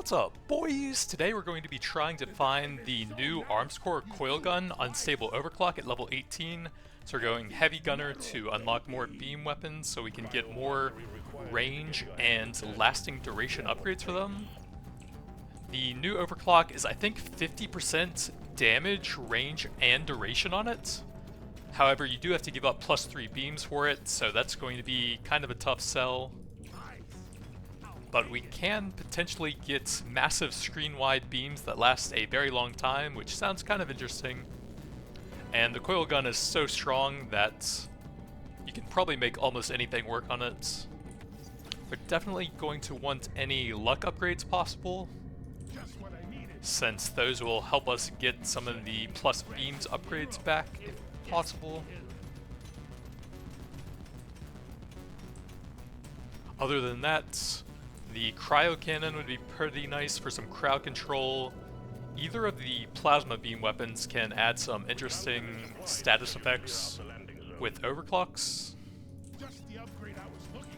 What's up, boys? Today we're going to be trying to find the new arms core coil gun, unstable overclock at level 18. So we're going heavy gunner to unlock more beam weapons so we can get more range and lasting duration upgrades for them. The new overclock is, I think, 50% damage, range, and duration on it. However, you do have to give up +3 beams for it, so that's going to be kind of a tough sell. But we can potentially get massive screen-wide beams that last a very long time, which sounds kind of interesting. And the coil gun is so strong that you can probably make almost anything work on it. We're definitely going to want any luck upgrades possible, since those will help us get some of the plus beams upgrades back if possible. Other than that, the cryo cannon would be pretty nice for some crowd control. Either of the plasma beam weapons can add some interesting status effects with overclocks. Just the upgrade I was looking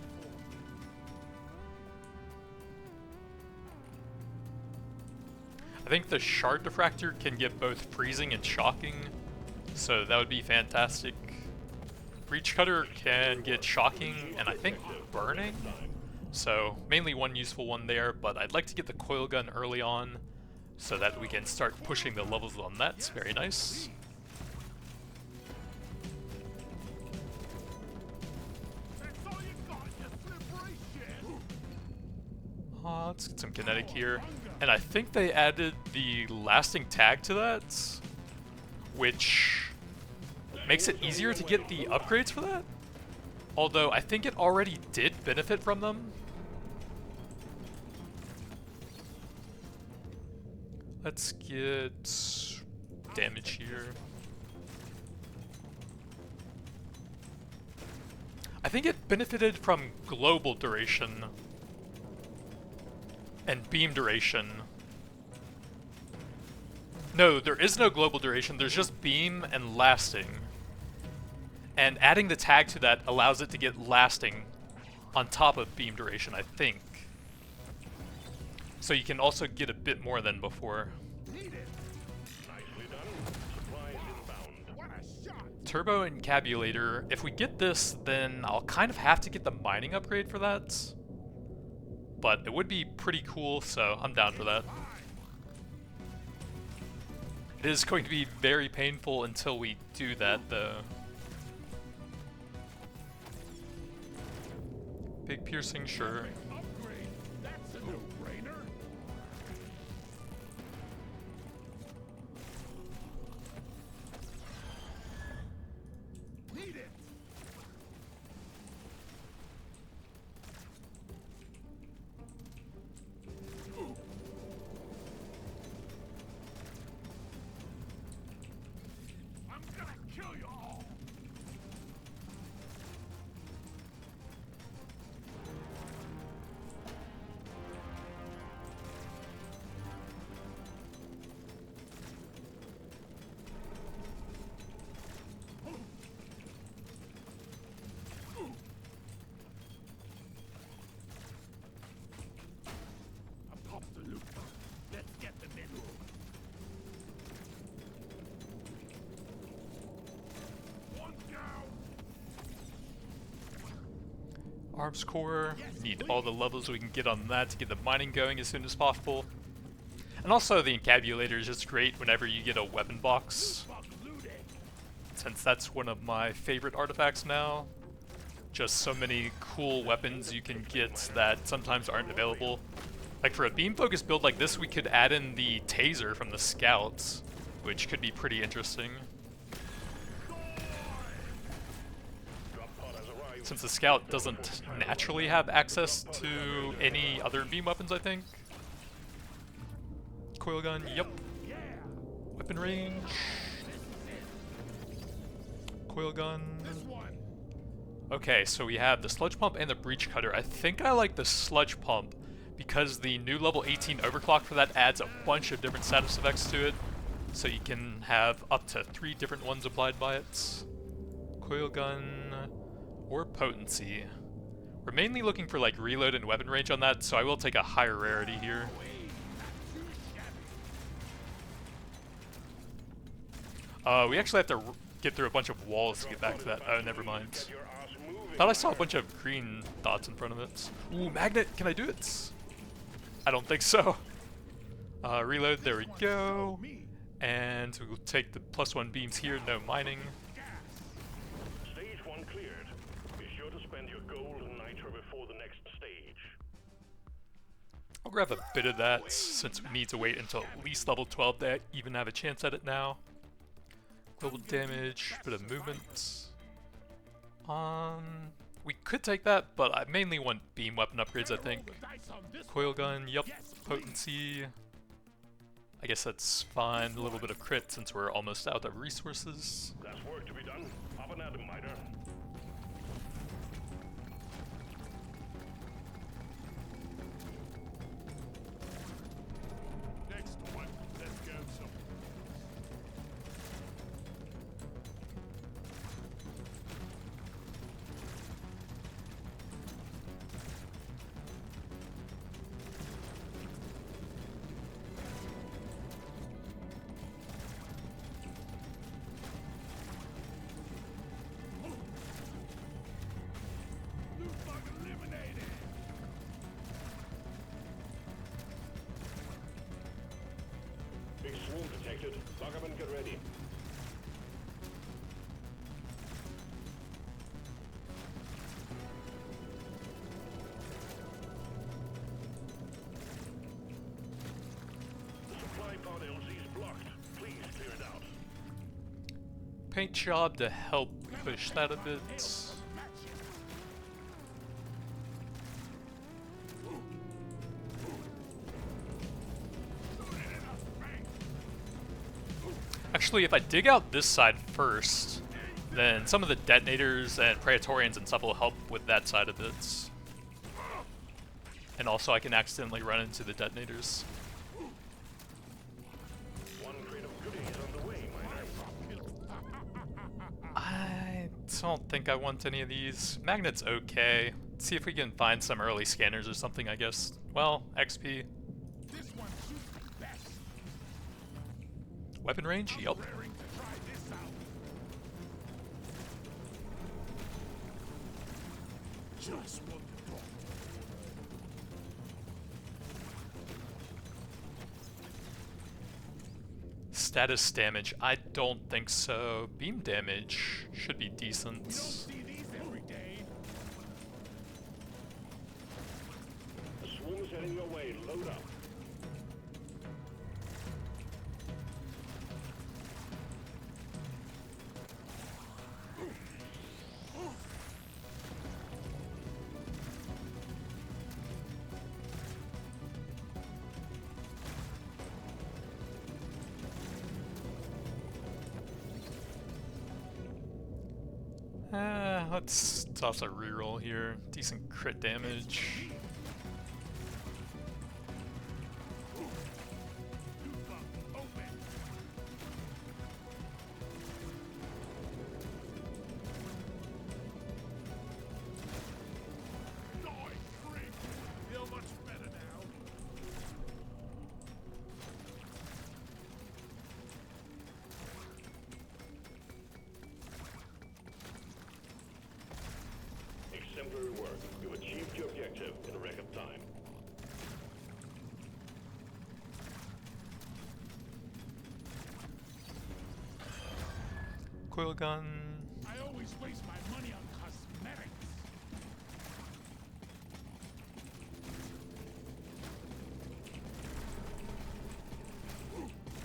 for. I think the shard diffractor can get both freezing and shocking, so that would be fantastic. Breach cutter can get shocking and I think burning. So, mainly one useful one there, but I'd like to get the coil gun early on so that we can start pushing the levels on that. It's very nice. Let's get some kinetic here. And I think they added the lasting tag to that, which makes it easier to get the upgrades for that. Although I think it already did benefit from them. Let's get damage here. I think it benefited from global duration and beam duration. No, there is no global duration, there's just beam and lasting. And adding the tag to that allows it to get lasting on top of beam duration, I think. So you can also get a bit more than before. Turbo encabulator. If we get this, then I'll kind of have to get the mining upgrade for that. But it would be pretty cool, so I'm down for that. It is going to be very painful until we do that, though. Big piercing, sure. That's a no-brainer. Need it. I'm gonna kill you all. I popped the loot. Let's get the middle. One down. Arms core, need all the levels we can get on that to get the mining going as soon as possible. And also the encabulator is just great whenever you get a weapon box, since that's one of my favorite artifacts now. Just so many cool weapons you can get that sometimes aren't available. Like for a beam focused build like this, we could add in the taser from the scouts, which could be pretty interesting. Since the scout doesn't naturally have access to any other beam weapons, I think. Coil gun, yep. Weapon range. Coil gun. Okay, so we have the sludge pump and the breach cutter. I think I like the sludge pump because the new level 18 overclock for that adds a bunch of different status effects to it. So you can have up to 3 different ones applied by it. Coil gun or potency. We're mainly looking for like reload and weapon range on that, so I will take a higher rarity here. We actually have to get through a bunch of walls to get back to that. Oh, never mind. Thought I saw a bunch of green dots in front of it. Ooh, magnet! Can I do it? I don't think so. Reload, there we go. And we'll take the +1 beams here, no mining. Stage 1 cleared. Be sure to spend your gold and nitro before the next stage. I'll grab a bit of that since we need to wait until at least level 12 to even have a chance at it now. Global damage, bit of movement. We could take that, but I mainly want beam weapon upgrades, I think. Coil gun, yup. Potency. I guess that's fine. A little bit of crit since we're almost out of resources. There's work to be done. Up and at 'em, miter. Next one. Let's go somewhere. Big swarm detected. Lock up and get ready. The supply pod LZ is blocked. Please clear it out. Paint job to help push that a bit. Actually, if I dig out this side first, then some of the detonators and Praetorians and stuff will help with that side of it. And also I can accidentally run into the detonators. One crate of goodies on the way, miner. I don't think I want any of these. Magnet's okay. Let's see if we can find some early scanners or something, I guess. Well, XP. This one shoots best. Weapon range? Yup. Raring to try this out. Just what the thought. Status damage? I don't think so. Beam damage should be decent. See these every day. The swarm's heading your way. Load up. Let's toss a reroll here. Decent crit damage. Feel much better now. Exemplary work. You achieved your objective in a record time. Coil gun. I always waste my money on cosmetics.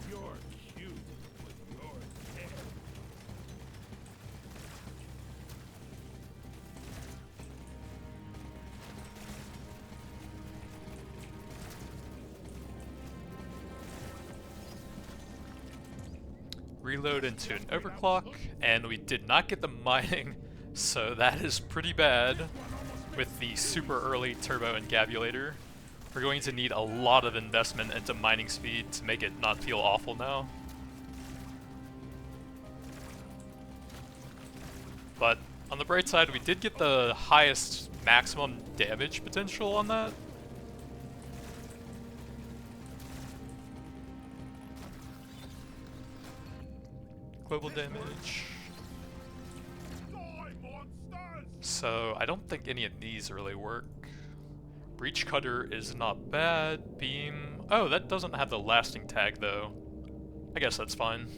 You're cute with your hair. Reload into an overclock, and we did not get the mining, so that is pretty bad with the super early turbo encabulator. We're going to need a lot of investment into mining speed to make it not feel awful now. But on the bright side, we did get the highest maximum damage potential on that. global damage. So I don't think any of these really work. Breach cutter is not bad. Beam. Oh, that doesn't have the lasting tag though. I guess that's fine.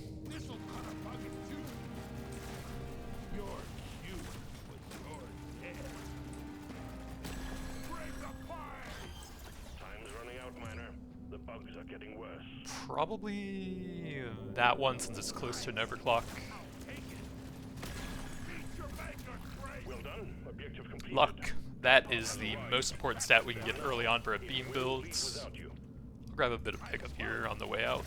Time's running out, Miner. The bugs are getting worse. Probably that one since it's close to an overclock. Well done. Objective completed. Luck. That is the most important stat we can get early on for a beam build. Without you. I'll grab a bit of pickup here on the way out.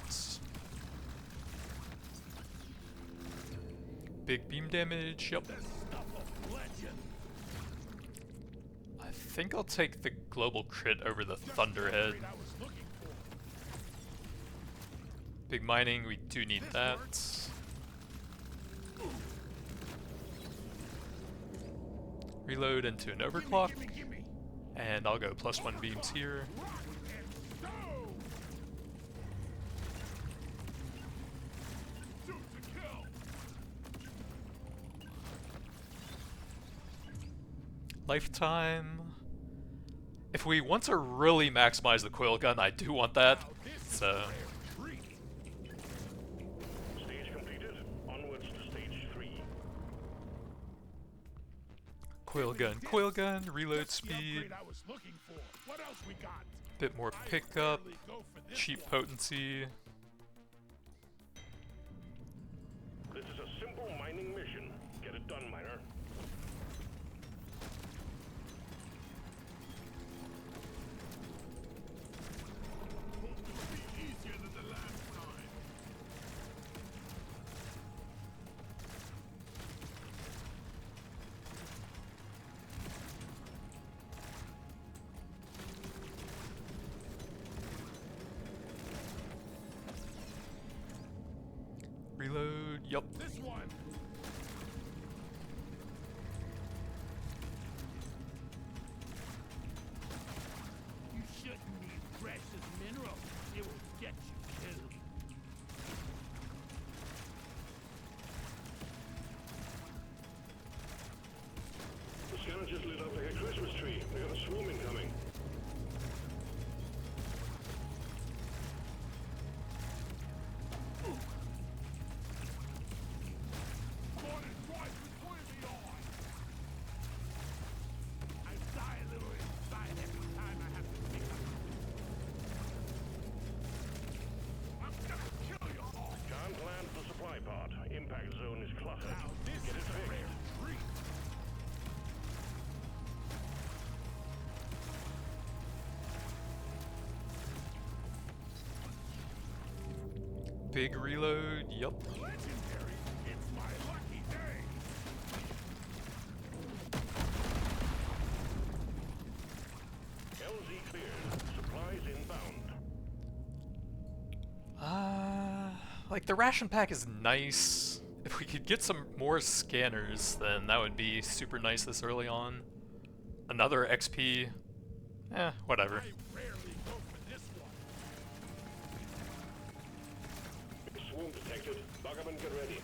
Big beam damage, yep. I think I'll take the global crit over the Thunderhead. Big mining, we do need that. Reload into an overclock, and I'll go +1 beams here. Lifetime. If we want to really maximize the coil gun, I do want that. So Stage completed. Onwards to stage 3. coil gun, reload speed, bit more pickup, cheap potency. This is a simple mining mission. Get it done, Miner. Reload, yup. This one. You shouldn't need precious minerals. It will get you killed. The scanner just lit up like a Christmas tree. We got a swarm incoming. Can't land the supply pod. Impact zone is cluttered. Get it fixed. Big reload, yup. Legendary. It's my lucky day. LZ cleared. Supplies inbound. Like the ration pack is nice. If we could get some more scanners, then that would be super nice this early on. Another XP, whatever. I rarely go for this one. Swarm detected. Buggerman, get ready.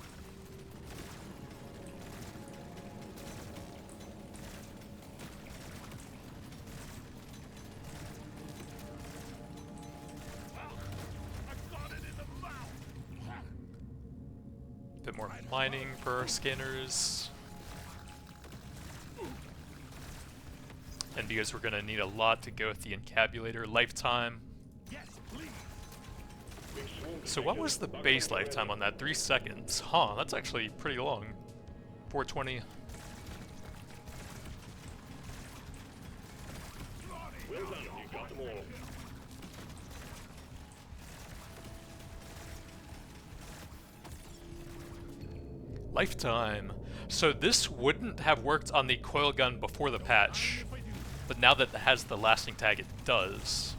I got it in the mouth. Bit more mining for our scanners. And because we're gonna need a lot to go with the encabulator lifetime. Yes, please. Big swarm So what was the base lifetime on that? 3 seconds. Huh, that's actually pretty long. 420. Well done. You got them all. Lifetime. So this wouldn't have worked on the coil gun before the patch, but now that it has the lasting tag, it does.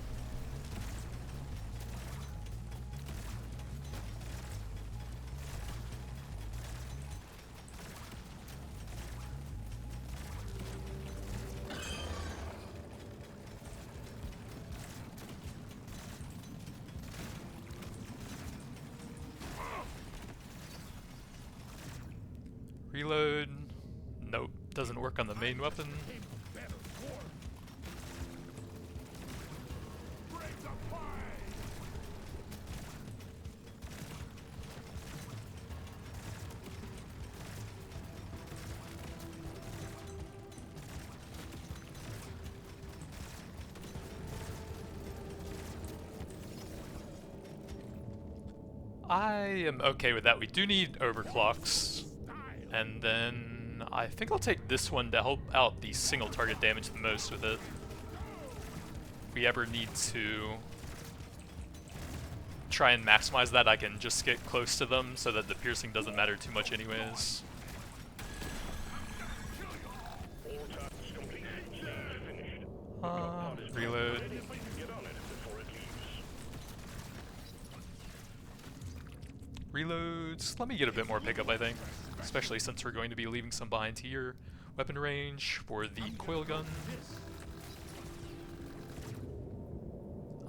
Reload. Nope, doesn't work on the main weapon. Better dwarf. Break the fight. I am okay with that. We do need overclocks. And then I think I'll take this one to help out the single target damage the most with it. If we ever need to try and maximize that, I can just get close to them so that the piercing doesn't matter too much anyways. All tasks complete. Stage finished. Reload. Get on it before it leaves. Reloads. Let me get a bit more pickup, I think. Especially since we're going to be leaving some behind here. Weapon range for the coil gun.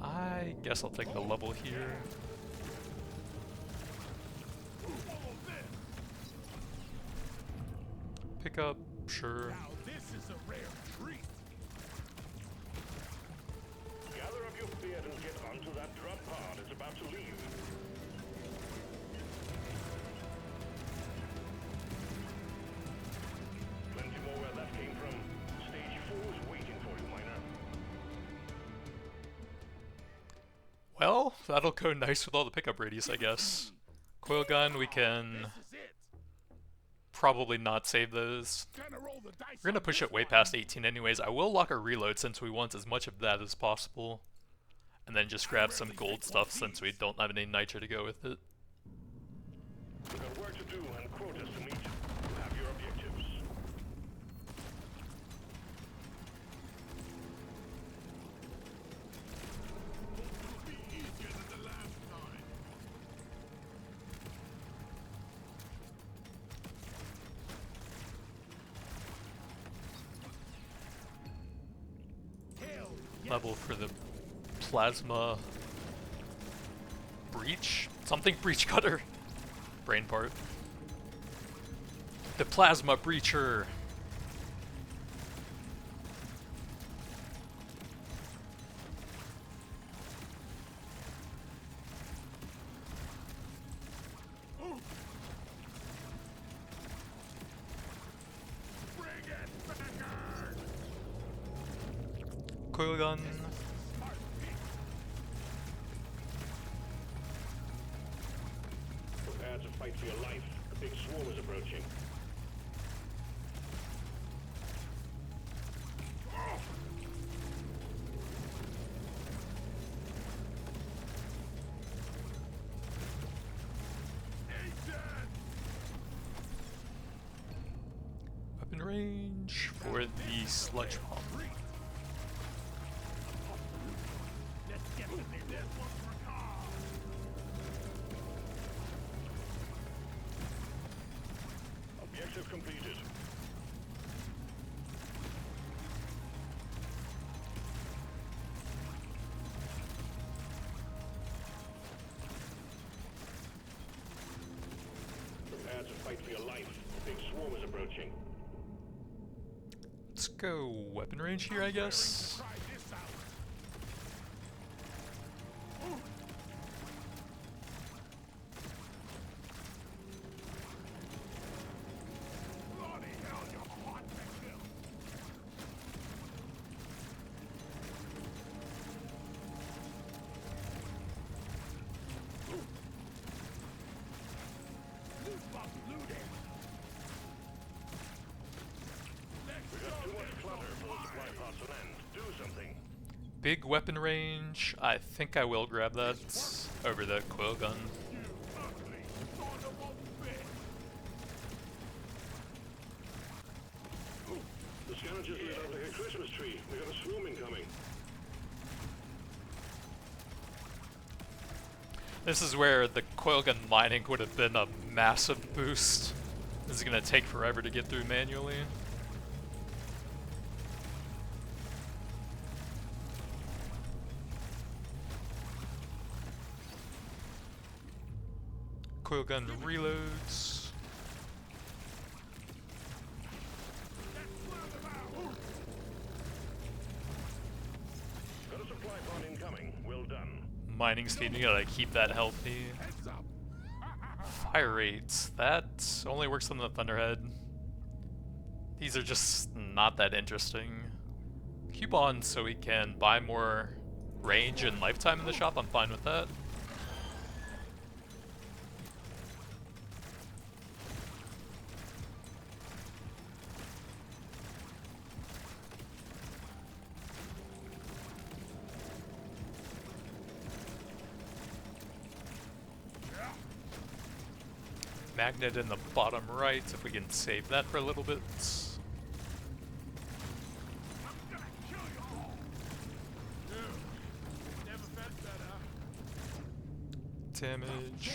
I guess I'll take the level here. Pickup, sure. Now this is a rare treat. Gather up your beard and get onto that drop pod. It's about to leave. Plenty more where that came from. Stage 4 is waiting for you, miner. Well, that'll go nice with all the pickup radius, I guess. Coil gun, we can This is it. probably not save those. Gonna roll the dice. We're gonna on push this it way one. past 18 anyways. I will lock a reload since we want as much of that as possible. And then just grab some gold stuff since we don't have any nitro to go with it. We've got work to do and quotas to meet. You have your objectives. It'll be easier than the last time. Hell, yes. Level for the plasma breach? Something breach cutter. Brain part. The plasma breacher. Bring it back. Coil gun. Prepare to fight for your life. The big swarm is approaching. Weapon range for the sludge bomb. Let's get to this one for Coil. Objective completed. Prepare to fight for your life. The big swarm is approaching. Let's go weapon range here, I guess. Try this out. Bloody hell, you're hot to kill. Loot box looted. We got too much clutter for the supply pods to land. Do something. Big weapon range. I think I will grab that over the coil gun. You ugly son of a bitch. The scanner just lit up like a Christmas tree. We got a swarm incoming. This is where the coil gun mining would have been a massive boost. This is gonna take forever to get through manually. Coil gun reloads. mining speed. You gotta keep that healthy. Fire rates. That only works on the Thunderhead. These are just not that interesting. Coupons so we can buy more range and lifetime in the shop. I'm fine with that. Magnet in the bottom right, if we can save that for a little bit. Damage.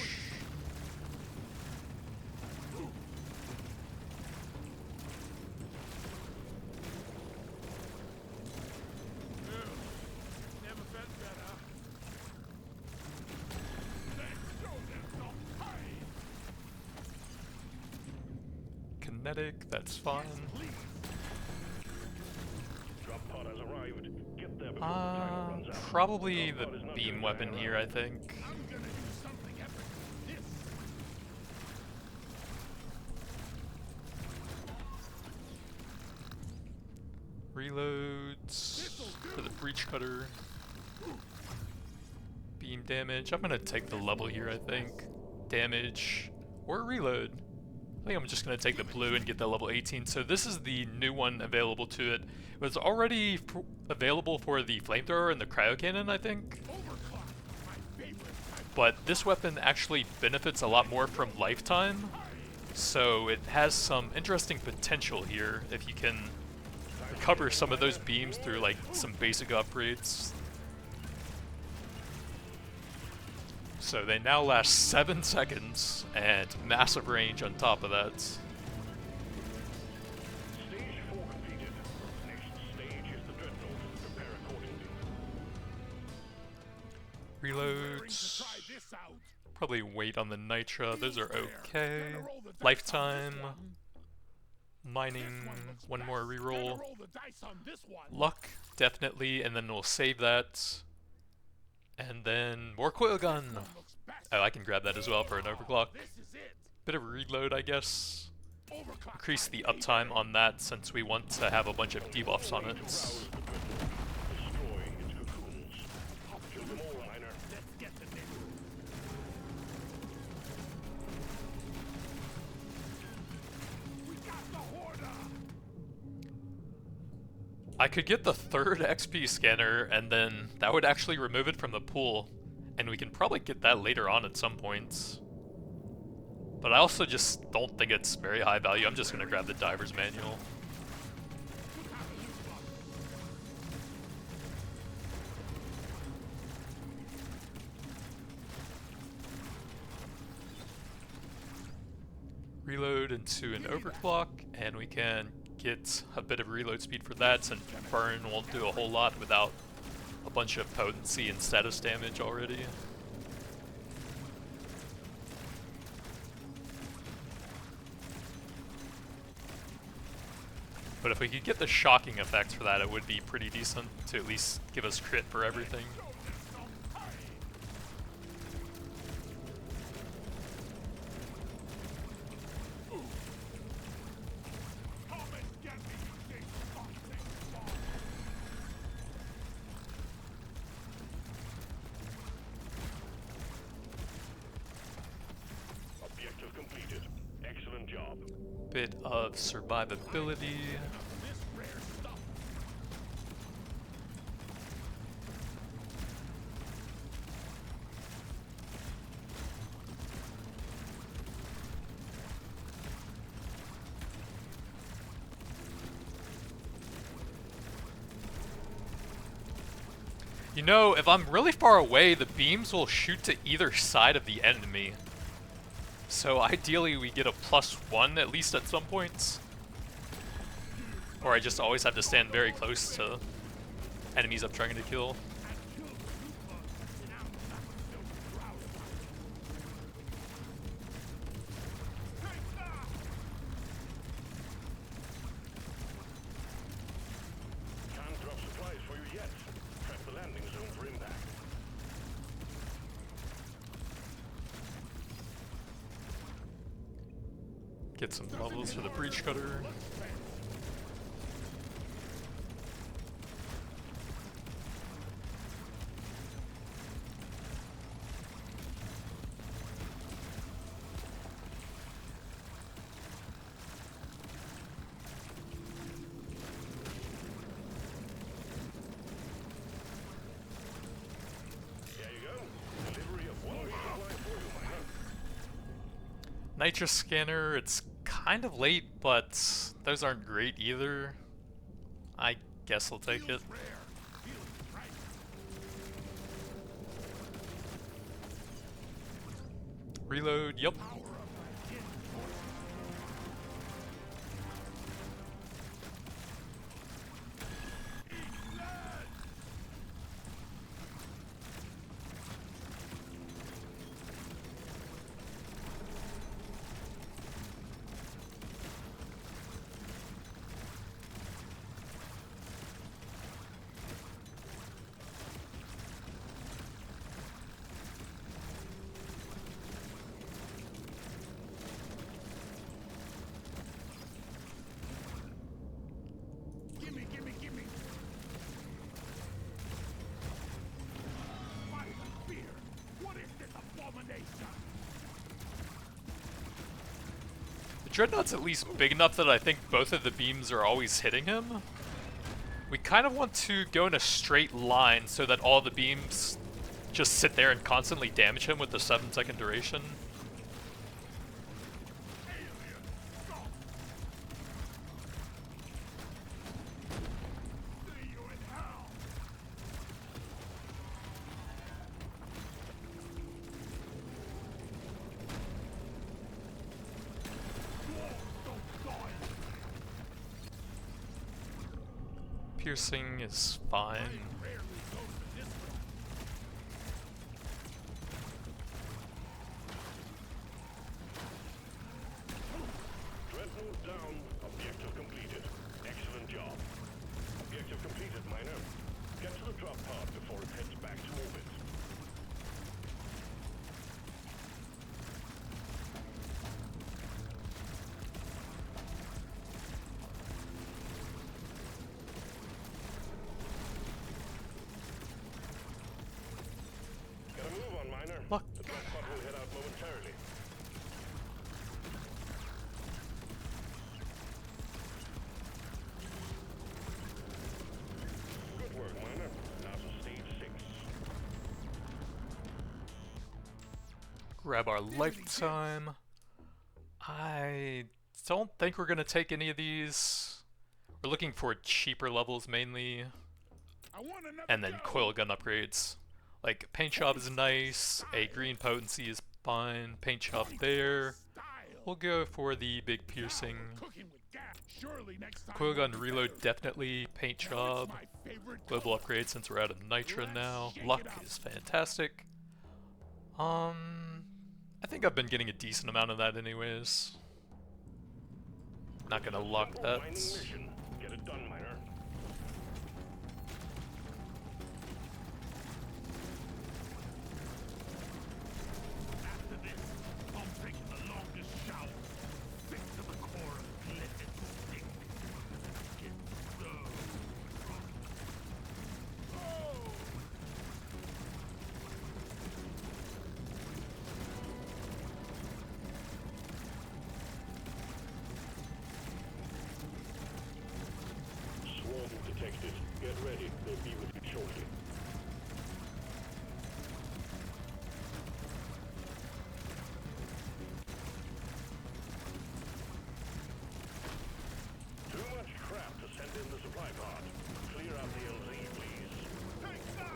Kinetic, that's fine. Drop pod has arrived. Get there before the timer runs out. Probably the beam weapon here, I think. Reloads for the breach cutter. Beam damage. I'm gonna take the level here, I think. Damage or reload. I think I'm just gonna take the blue and get that level 18. So this is the new one available to it. It was already available for the flamethrower and the cryo cannon, I think. But this weapon actually benefits a lot more from lifetime. So it has some interesting potential here if you can recover some of those beams through like some basic upgrades. So they now last 7 seconds and massive range on top of that. Stage 4 completed. Next stage is the dreadnought. Prepare accordingly. Reloads. Probably wait on the nitra. Those are okay. Lifetime. Mining. One more reroll. Luck, definitely, and then we'll save that. And then more coil gun. Oh, I can grab that as well for an overclock. Bit of reload, I guess. Increase the uptime on that since we want to have a bunch of debuffs on it. Destroy its cocoons. Kill them all, miner. Let's get the nigger. We got the horde. I could get the third XP scanner, and then that would actually remove it from the pool, and we can probably get that later on at some points. But I also just don't think it's very high value. I'm just going to grab the diver's manual. Reload into an overclock, and we can get a bit of reload speed for that, since burn won't do a whole lot without a bunch of potency and status damage already. But if we could get the shocking effects for that, it would be pretty decent to at least give us crit for everything. Objective completed. Excellent job. Bit of survivability. You know, if I'm really far away, the beams will shoot to either side of the enemy. So ideally we get a +1 at least at some points. Or I just always have to stand very close to enemies I'm trying to kill. Can't drop supplies for you yet. Prep the landing zone for impact. Get some levels for the breach cutter. Nitrous scanner, it's kind of late, but those aren't great either. I guess I'll take it. Reload, yep. Dreadnought's at least big enough that I think both of the beams are always hitting him. We kind of want to go in a straight line so that all the beams just sit there and constantly damage him with the 7-second duration. Piercing is fine. Dreadnought down. Objective completed. Excellent job. Objective completed, Miner. Get to the drop pod before it heads back to orbit. Look. The drop pod will head out momentarily. Good work, Miner. Now to stage 6. Grab our lifetime. I don't think we're gonna take any of these. We're looking for cheaper levels mainly, and then coil gun upgrades. Like, paint job is nice, a green potency is fine, paint job there. We'll go for the big piercing. Coil gun reload definitely, paint job. Global upgrade since we're out of nitra now. Luck is fantastic. I think I've been getting a decent amount of that anyways. Not gonna lock that. Get it done, Miner. Detected. Get ready. They'll be with you shortly. Too much crap to send in the supply pod. Clear out the LZ, please. Thanks, sir!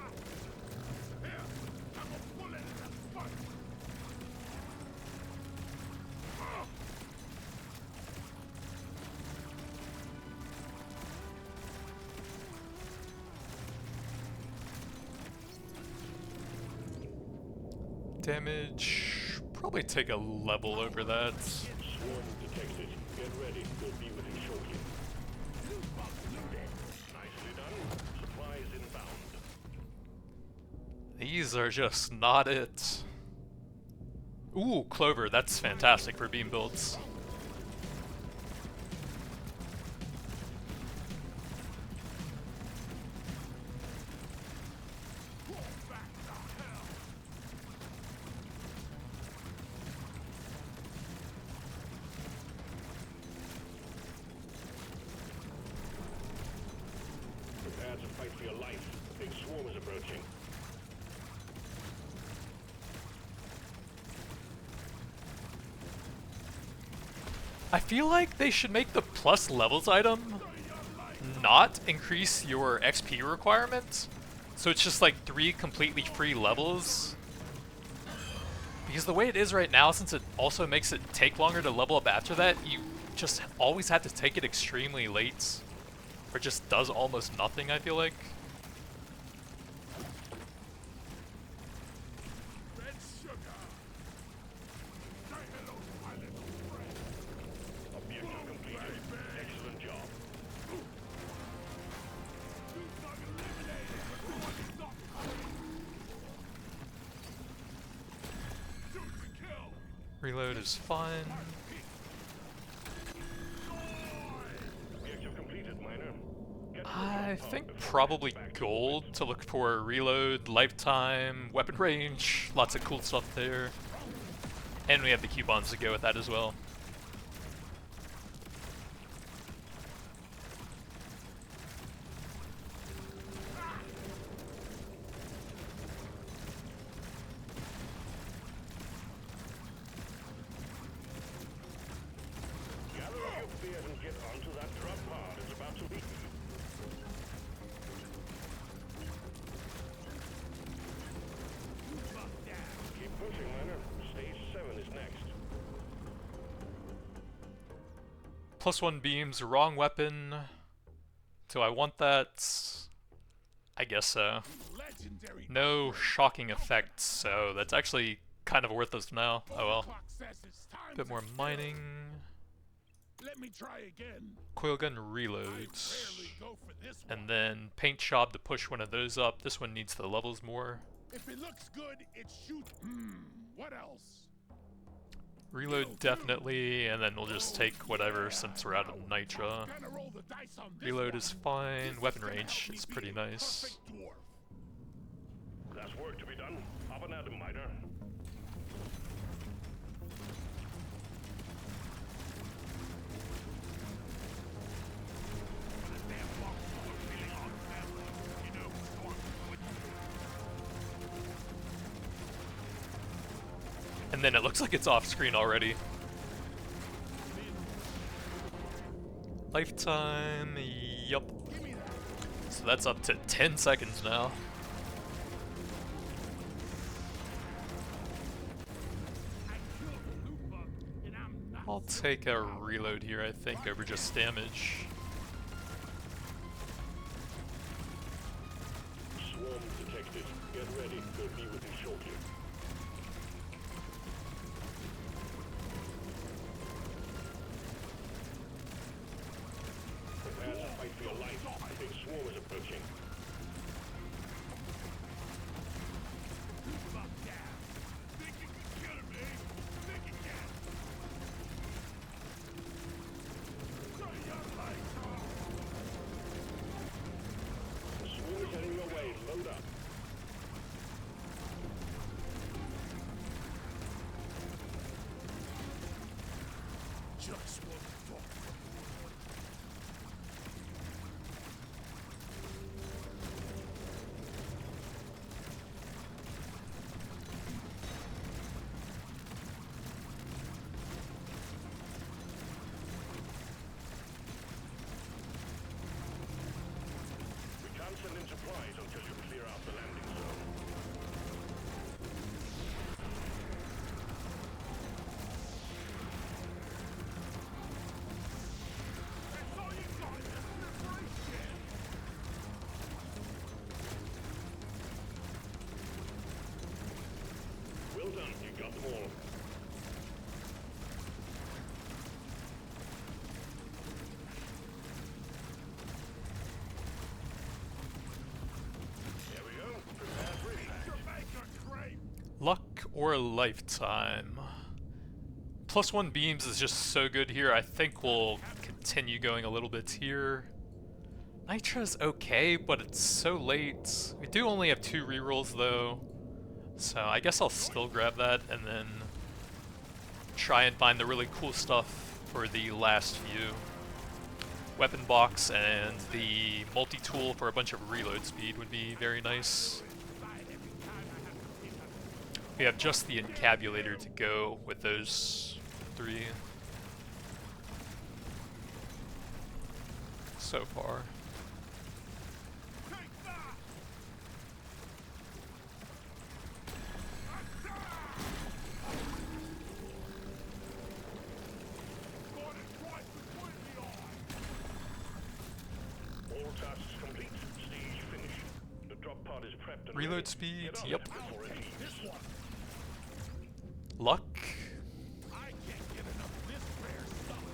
Here, I'm a bullet in the fuck! Damage, probably take a level over that. Swarm detected. Get ready. We'll be with you shortly. Nicely done. Supplies inbound. These are just not it. Ooh, Clover, that's fantastic for beam builds. I feel like they should make the plus levels item not increase your XP requirement. So it's just like 3 completely free levels. Because the way it is right now, since it also makes it take longer to level up after that, you just always have to take it extremely late. Or it just does almost nothing, I feel like. Red sugar. Objective completed. Excellent job. Reload is fine. Objective completed, miner. Get to the I drop pod think before it probably heads back to gold to look for reload, lifetime, weapon range, lots of cool stuff there. And we have the coupons to go with that as well. Gather up your gear and get onto that drop pod. It's about to leave. Keep pushing, miner. Stage 7 is next. +1 beams, wrong weapon. Do I want that? I guess so. Legendary. No shocking effects, so that's actually kind of worthless now. Oh well. Clock says it's time Bit to more kill. mining. Let me try again. Coil gun I reloads. rarely go for this one. And then paint job to push one of those up. This one needs the levels more. If it looks good, it shoots. What else? Reload definitely, and then we'll just take whatever since we're out of nitra. Gonna roll the dice on this Reload one. is fine. This Weapon is gonna range help me is be pretty a nice. perfect dwarf. That's work to be done. Up and at 'em, miner. And then it looks like it's off screen already. Lifetime, yup. So that's up to 10 seconds now. I'll take a reload here, I think, over just damage. Swarm detected. Get ready. They'll be with you shortly. Prepare to fight for your life. A big swarm is approaching. The swarm is heading your way. Load up. Just one thought. We can't send in supplies until you clear out the landing zone. That's all you got. Preparation. Well done. You got them all. There we go. Prepare for impact. Jamaica crepe. Luck or lifetime? +1 beams is just so good here. I think we'll continue going a little bit here. Nitra's okay, but it's so late. We do only have 2 rerolls though. So I guess I'll still grab that and then try and find the really cool stuff for the last few. Weapon box and the multi-tool for a bunch of reload speed would be very nice. We have just the encabulator to go with those 3. so far. All tasks complete. Stage finished. The drop pod is prepped and Reload ready. speed, Get on yep. it before it leaves. Luck. I can't get enough of this rare stuff.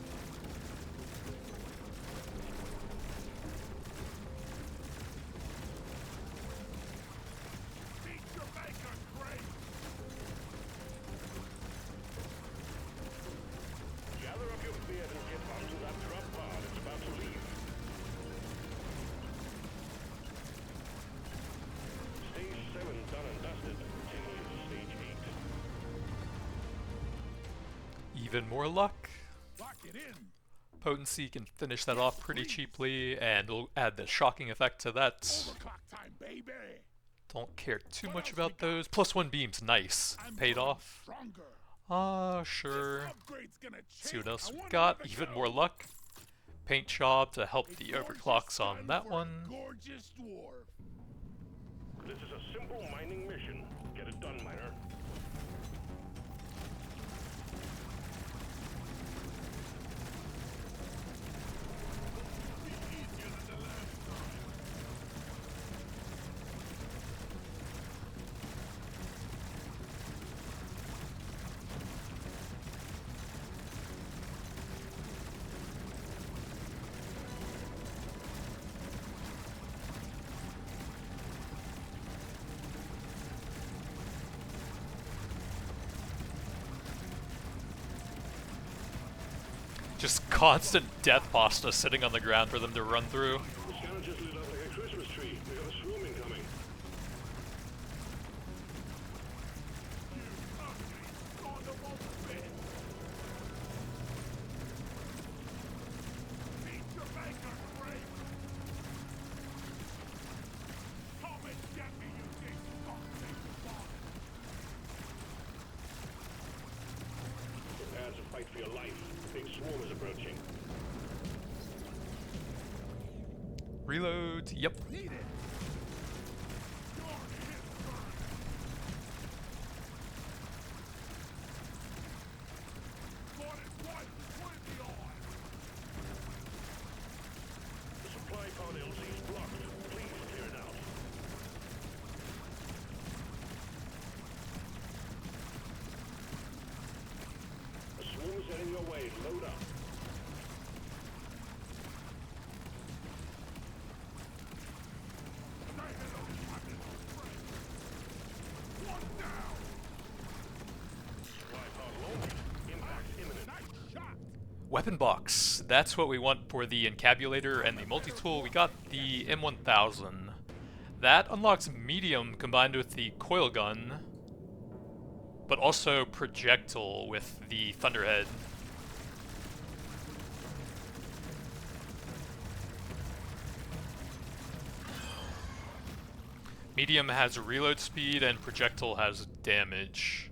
Beat your maker, Craig. Gather up your beard and get onto that drop pod. It's about to leave. Stage 7 done and dusted. Continue to stage 8. Even more luck. Lock it in. Potency can finish that off pretty cheaply, and we'll add the shocking effect to that. Overclock time, baby. Don't care too much about those. +1 beams, nice. Paid off. Stronger. Sure. Upgrade's gonna See what change. else I we wonder got. where to Even go. more luck. Paint job to help A the gorgeous overclocks on gun that for a one. Gorgeous dwarf. This is a simple mining mission. Get it done, miner. Just constant death pasta sitting on the ground for them to run through. The scanner just lit up like a Christmas tree. We got a swarm incoming. Beat your maker, Craig. Come and get me, you big toxic bot. Prepare to fight for your life. The big swarm is approaching. Reload. Yep. Need it. You're his turn. Got it right between the eyes. The supply pod LC is blocked. Please clear it out. A swarm is heading your way. Load up. One down. Supply pod launched. Impact imminent. Nice shot. Weapon box. That's what we want for the encabulator and the multi-tool. We got the M1000. That unlocks medium combined with the coil gun, but also projectile with the thunderhead. Medium has reload speed and projectile has damage.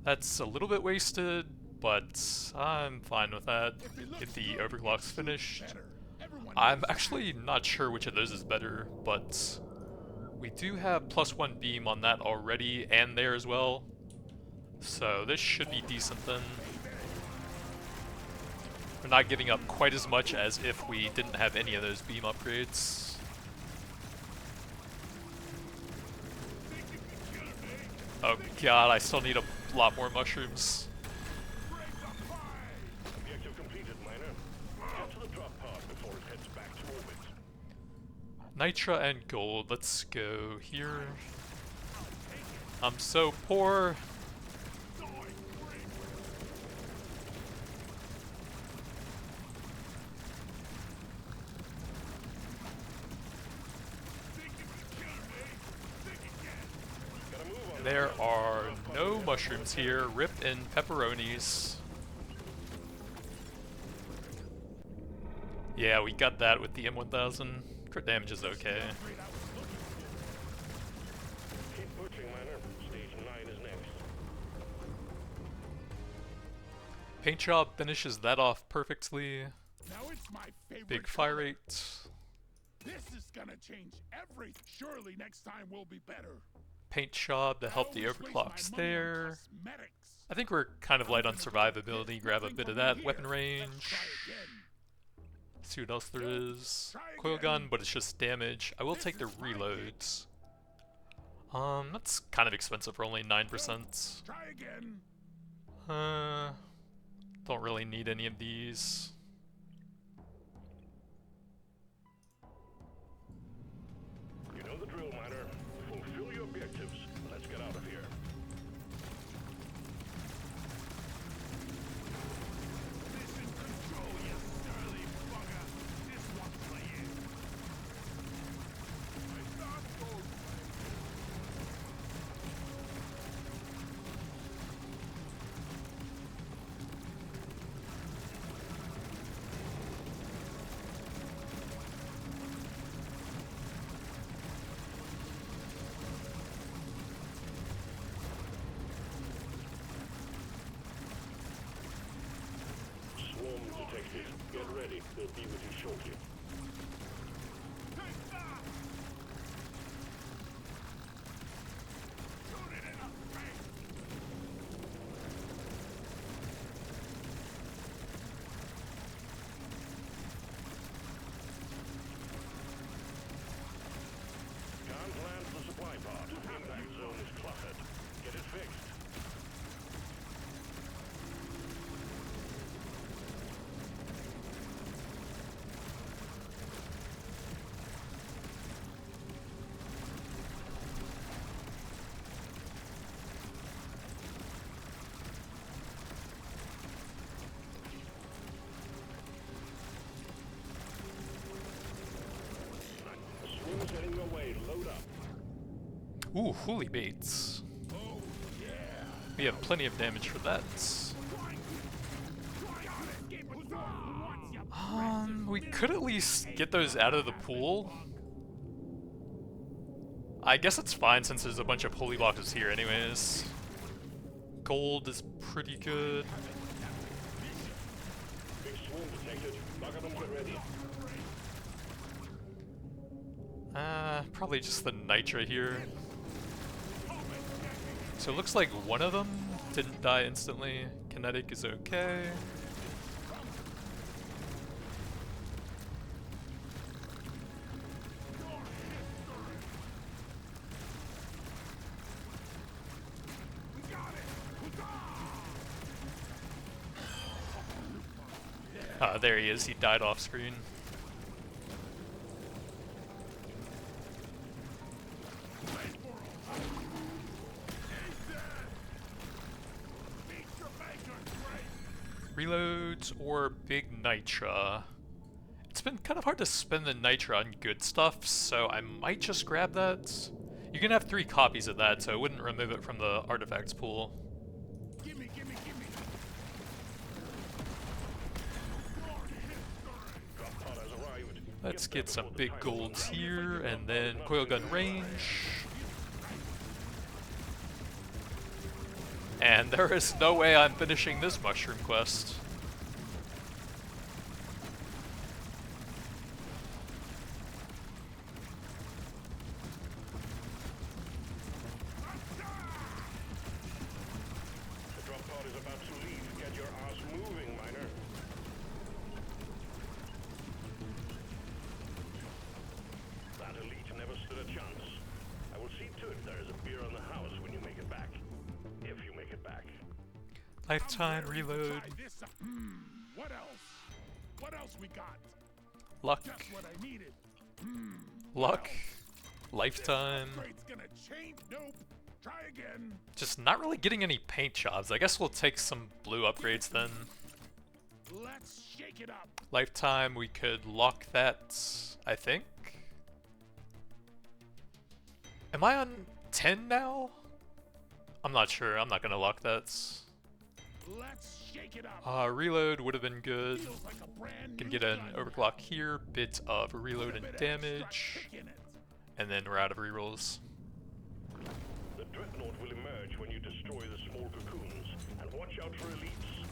That's a little bit wasted, but I'm fine with that. If it looks Get the good, overclocks it's finished. better. Everyone I'm knows actually not sure which of those is better, but we do have +1 beam on that already and there as well. So this should be decent then. We're not giving up quite as much as if we didn't have any of those beam upgrades. Oh god, I still need a lot more mushrooms. Objective completed, miner. Get to the drop pod before it heads back to orbit. Nitra and gold, let's go here. I'm so poor. Gotta move on. There are no mushrooms here. Rip in pepperonis. Yeah, we got that with the M1000. Crit damage is okay. Keep pushing, miner. Stage 9 is next. Paint job finishes that off perfectly. Now it's my favorite. Big fire color. rate. This is gonna change everything. Surely next time will be better. Paint job to help the I always waste overclocks my money on there. cosmetics. I think we're kind of light on I'm gonna go survivability. get Grab a nothing bit of from that. here. Weapon Let's range. try again. See what else there is. Try Coil again. gun, but it's just damage. I will This take the is my reloads. That's kind of expensive for only 9%. Try again. Don't really need any of these. You know the drill, miner. Fulfill your objectives. Let's get out of here. Mission control, you snarly bugger. This one's for you. I thought those Swarm detected. Get ready. They'll be with you shortly. Take that! Shoot it in the face! Can't land the supply pod. Impact zone is cluttered. Get it fixed. Swarm is heading your way. Load up. Ooh, holy baits. Oh, yeah! We have plenty of damage for that. We could at least get those out of the pool. I guess it's fine since there's a bunch of holy boxes here anyways. Gold is pretty good. Big swarm detected. Bugger them, get ready. Probably just the nitra here. So it looks like one of them didn't die instantly. Kinetic is okay. There he is. He died off screen. Reloads or big nitra. It's been kind of hard to spend the nitra on good stuff, so I might just grab that. You can have 3 copies of that, so I wouldn't remove it from the artifacts pool. Gimme, gimme, gimme! Drop pod has arrived. Let's get some big golds here, and then coil gun range. And there is no way I'm finishing this mushroom quest. The drop pod is about to leave. Get your ass moving, miner. That elite never stood a chance. I will see to it there is a beer on the house when you make it back. If you make it back. Lifetime reload. Try this out. What else? What else we got? Luck. Just what I needed. Luck. Lifetime. Upgrade's gonna change. Nope. Try again. Just not really getting any paint jobs. I guess we'll take some blue upgrades then. Let's shake it up. Lifetime, we could lock that, I think. Am I on 10 now? I'm not sure. I'm not gonna lock that. Let's shake it up. Reload would have been good. Feels like a brand Can new get an gun. overclock here, bit of reload and Bit of extra damage, kick in it. and then we're out of rerolls. The dreadnought will emerge when you destroy the small cocoons. And watch out for elites.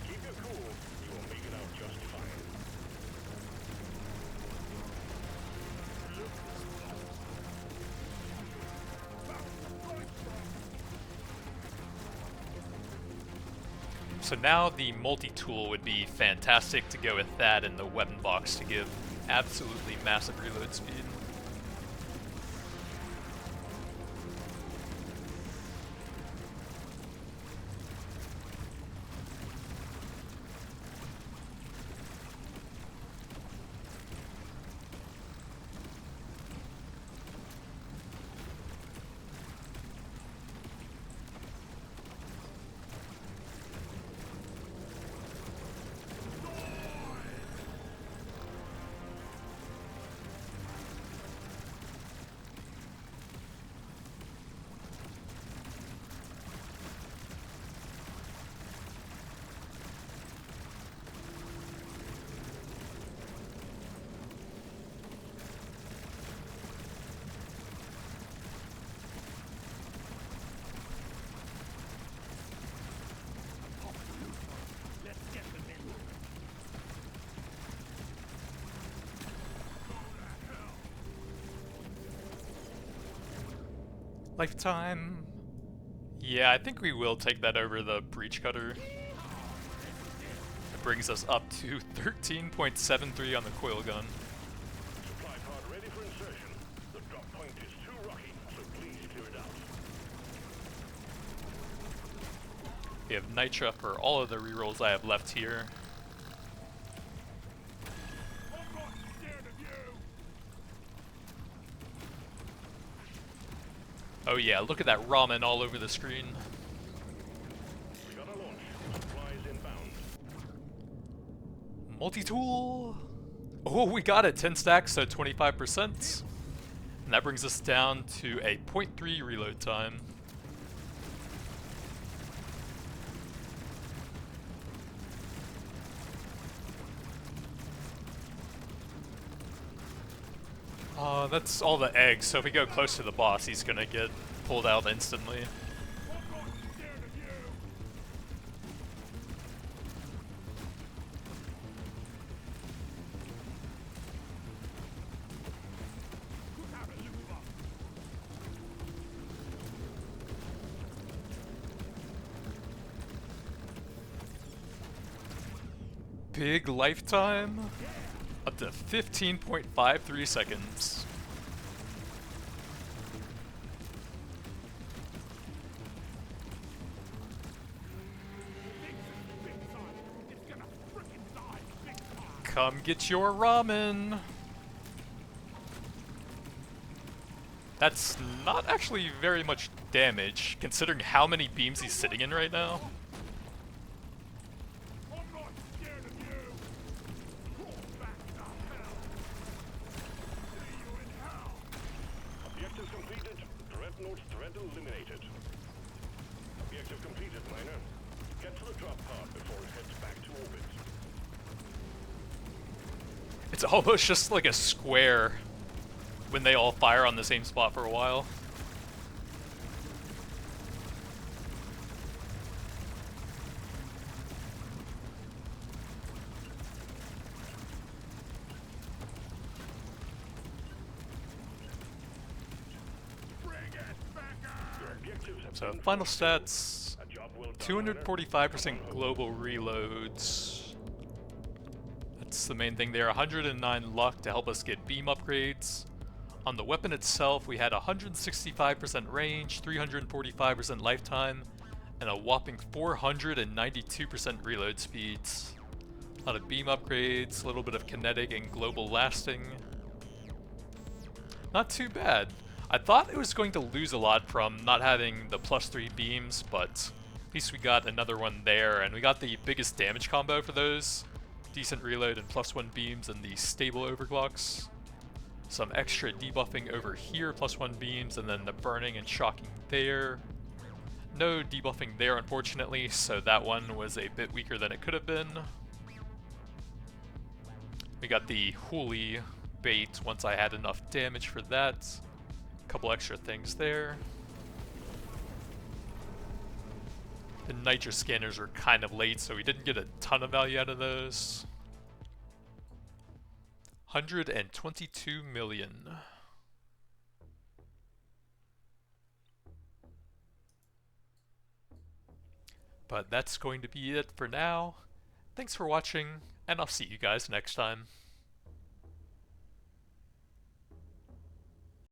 Keep your cool. You will make it out just fine. So now the multi-tool would be fantastic to go with that in the weapon box to give absolutely massive reload speed. Lifetime. Yeah, I think we will take that over the breach cutter. It brings us up to 13.73 on the coil gun. Supply pod ready for insertion. The drop point is too rocky, so please clear it out. We have Nitra for all of the rerolls I have left here. Oh yeah, look at that ramen all over the screen. We got a launch. Supplies inbound. Multi-tool! Oh, we got it! 10 stacks, so 25%. And that brings us down to a 0.3 reload time. That's all the eggs, so if we go close to the boss, he's gonna get pulled out instantly. Big lifetime? Up to 15.53 seconds. Come get your ramen! That's not actually very much damage, considering how many beams he's sitting in right now. Objective completed. Dreadnought threat eliminated. Objective completed, miner. Get to the drop pod before it heads back to orbit. It's almost just like a square when they all fire on the same spot for a while. So final stats, 245% global reloads. That's the main thing there. 109 luck to help us get beam upgrades. On the weapon itself, we had 165% range, 345% lifetime, and a whopping 492% reload speeds. A lot of beam upgrades, a little bit of kinetic and global lasting. Not too bad. I thought it was going to lose a lot from not having the +3 beams, but at least we got another one there, and we got the biggest damage combo for those. Decent reload and +1 beams and the stable overclocks. Some extra debuffing over here, +1 beams, and then the burning and shocking there. No debuffing there, unfortunately, so that one was a bit weaker than it could have been. We got the Hooli bait once I had enough damage for that. Couple extra things there. The Nitra scanners were kind of late, so we didn't get a ton of value out of those. 122 million. But that's going to be it for now. Thanks for watching, and I'll see you guys next time.